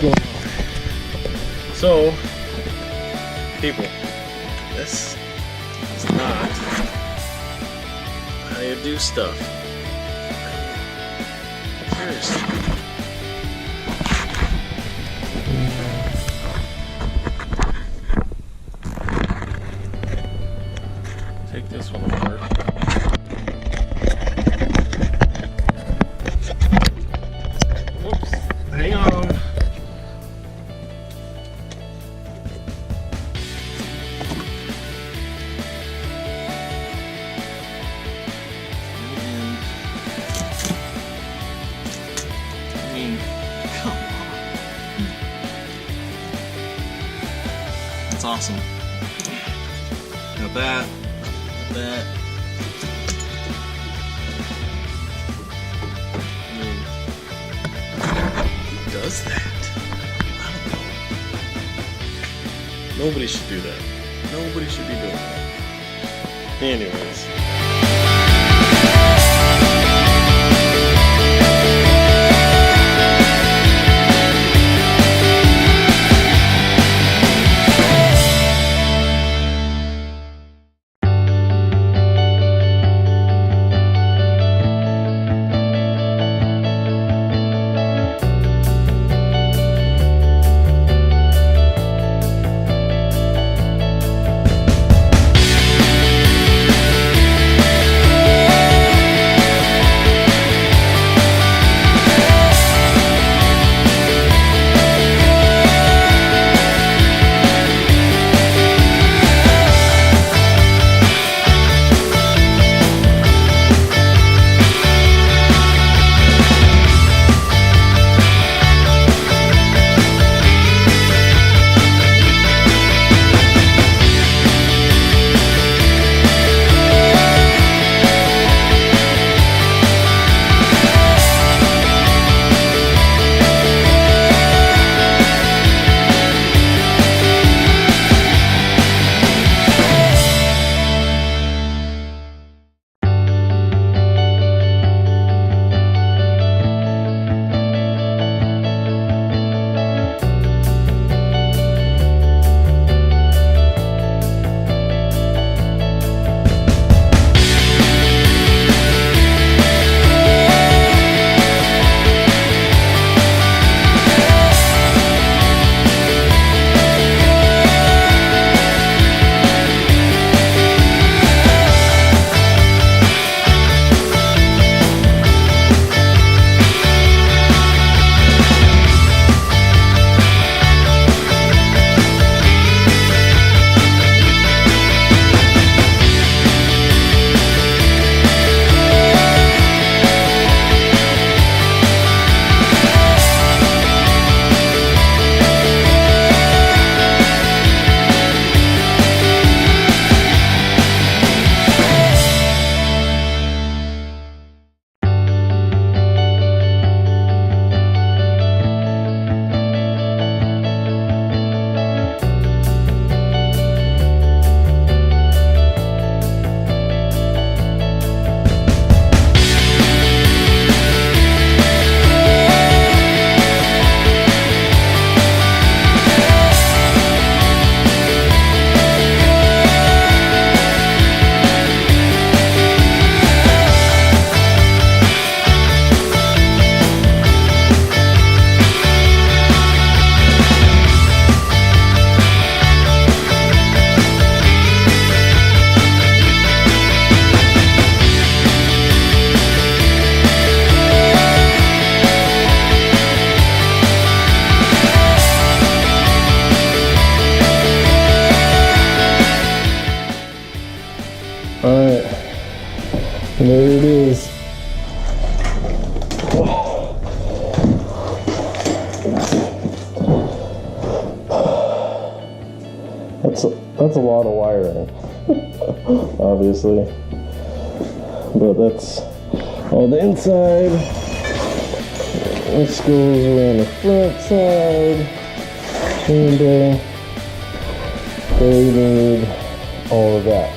going on? So, people, this is not how you do stuff. Seriously. Take this one apart. Whoops. Hang on. I mean, come on. That's awesome. Got that. That. I mean, who does that? I don't know. Nobody should do that. Nobody should be doing that. Anyways. Alright, there it is. That's a lot of wiring, obviously, but that's all the inside. This goes around the front side, and they need all of that.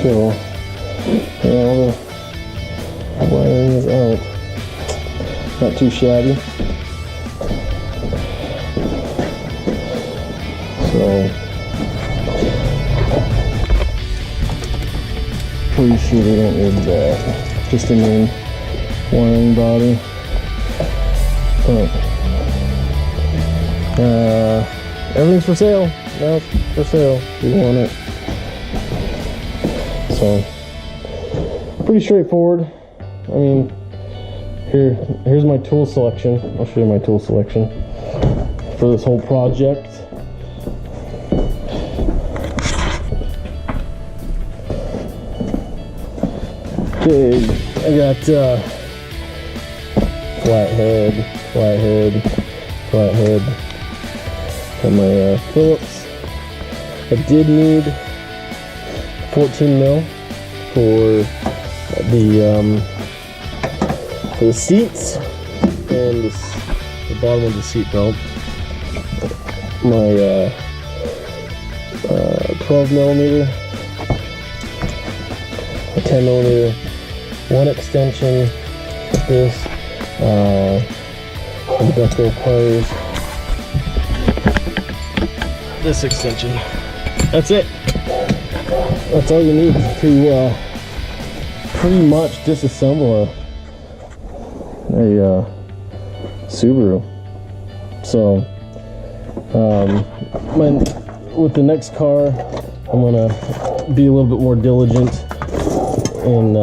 So, yeah, wiring is out. Not too shabby. So, pretty sure they don't need that. Just the main wiring body. But, everything's for sale. Now it's for sale. We want it. So, pretty straightforward. I mean, here's my tool selection. I'll show you my tool selection for this whole project. Okay, I got flathead. Got my Phillips. I did need 14 mil for the seats and the bottom of the seat belt. My 12 millimeter, a 10 millimeter, one extension like this, and the ductile pliers. This extension. That's it. That's all you need to pretty much disassemble a Subaru. So, with the next car, I'm gonna be a little bit more diligent in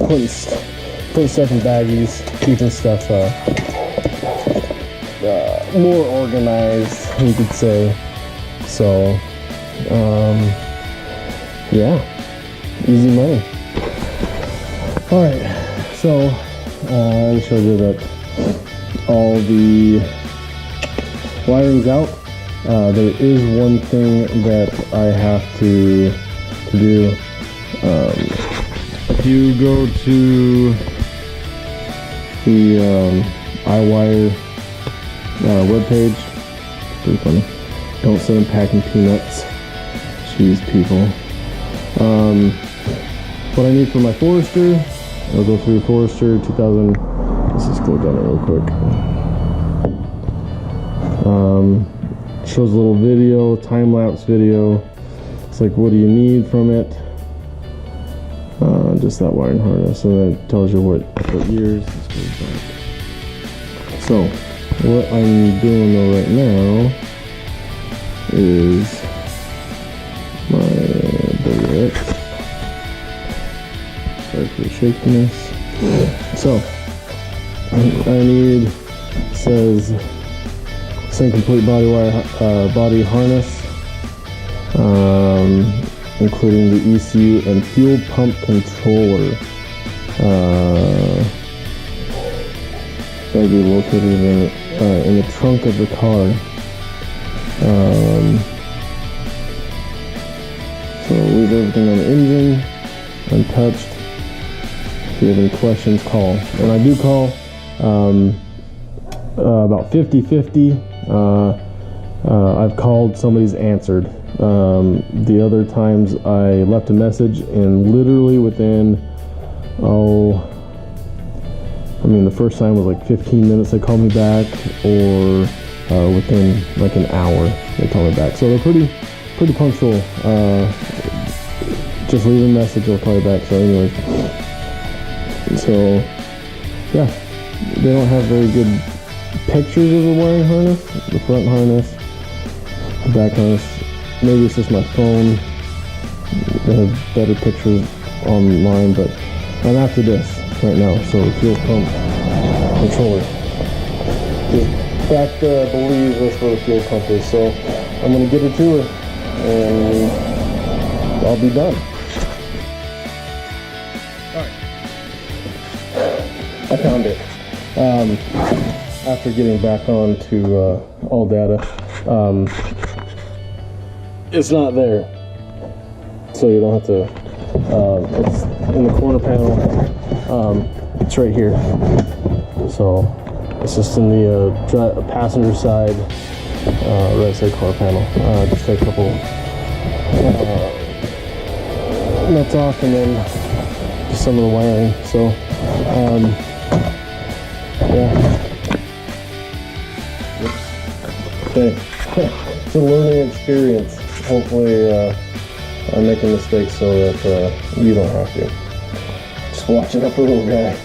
putting stuff in baggies, keeping stuff more organized, you could say. So, yeah, easy money. All right, so I showed you that all the wiring's out. There is one thing that I have to do. If you go to the Iwire webpage, it's pretty funny. Don't send them packing peanuts. Jeez, people. What I need for my Forester, I'll go through Forester 2000. Let's just click on it real quick. Shows a little video, time-lapse video. It's like, what do you need from it? Just that wiring harness, and then it tells you what years this goes back. So, what I'm doing though right now is my WRX. Sorry for the shakiness. So, I need, says, same complete body harness, including the ECU and fuel pump controller. That'll be located in the trunk of the car. So leave everything on the engine untouched. If you have any questions, call. And I do call about 50-50. I've called, somebody's answered. The other times I left a message, and literally within, the first time was like 15 minutes they called me back, or within like an hour they called me back. So they're pretty punctual. Just leave a message, they'll call you back. So anyways, so yeah, they don't have very good pictures of the wiring harness, the front harness, the back harness. Maybe it's just my phone. They have better pictures online, but I'm after this right now. So fuel pump controller. Back there, I believe that's where the fuel pump is. So I'm gonna get it to her, and I'll be done. All right, I found it. After getting back on to all data, it's not there, so you don't have to. It's in the corner panel. It's right here. So it's just in the passenger side, right side corner panel. Just take a couple nuts off, and then some of the wiring. So, yeah. Okay. It's a learning experience. Hopefully, I'm making mistakes so that you don't have to. Just watch it up a little guy.